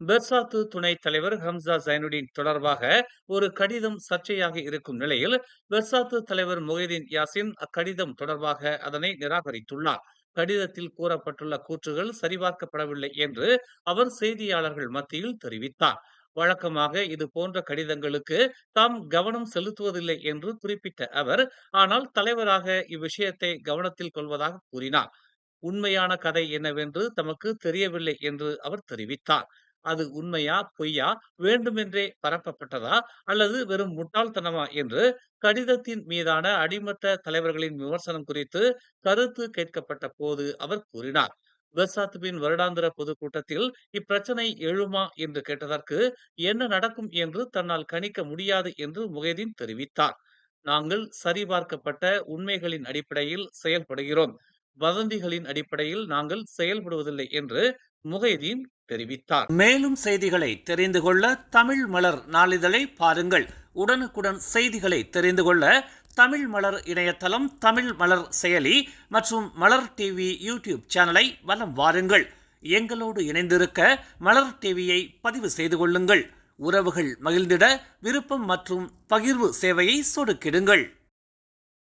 Bersatu துணைத் தலைவர் Hamza Zainuddin தொடர்பாக ஒரு கடிதம் சர்ச்சையாக இருக்கும் நிலையில், பெர்சாத்து தலைவர் முகைதீன் யாசின் அக்கடிதம் தொடர்பாக அதனை நிராகரித்துள்ளார். கடிதத்தில் கூறப்பட்டுள்ள கூற்றுகள் சரிபார்க்கப்படவில்லை என்று அவர் செய்தியாளர்கள் மத்தியில் தெரிவித்தார். வழக்கமாக இது போன்ற கடிதங்களுக்கு தாம் கவனம் செலுத்துவதில்லை என்று குறிப்பிட்ட அவர், ஆனால் தலைவராக இவ்விஷயத்தை கவனத்தில் கொள்வதாக கூறினார். உண்மையான கதை என்னவென்று தமக்கு தெரியவில்லை என்று அவர் தெரிவித்தார். அது உண்மையா, பொய்யா, வேண்டுமென்றே பரப்பப்பட்டதா அல்லது வெறும் முட்டாள்தனமா என்று கடிதத்தின் மீதான அடிமட்ட தலைவர்களின் விமர்சனம் குறித்து கருத்து கேட்கப்பட்ட போது அவர் கூறினார். பெர்சாத்துவின் வருடாந்திர பொதுக்கூட்டத்தில் இப்பிரச்சனை எழுமா என்று கேட்டதற்கு, என்ன நடக்கும் என்று தன்னால் கணிக்க முடியாது என்று முகைதீன் தெரிவித்தார். நாங்கள் சரிபார்க்கப்பட்ட உண்மைகளின் அடிப்படையில் செயல்படுகிறோம். வதந்திகளின் அடிப்படையில் நாங்கள் செயல்படுவதில்லை என்று முகைதீன் தெரிவித்தார். மேலும் செய்திகளை தெரிந்து கொள்ள தமிழ் மலர் நாளிதழை பாருங்கள். உடனுக்குடன் செய்திகளை தெரிந்து கொள்ள தமிழ் மலர் இணையதளம், தமிழ் மலர் செயலி மற்றும் மலர் டிவி யூடியூப் சேனலை வலம் வாருங்கள். எங்களோடு இணைந்திருக்க மலர் டிவியை பதிவு செய்து கொள்ளுங்கள். உறவுகள் மகிழ்ந்திட விருப்பம் மற்றும் பகிர்வு சேவையை சொடுக்கிடுங்கள்.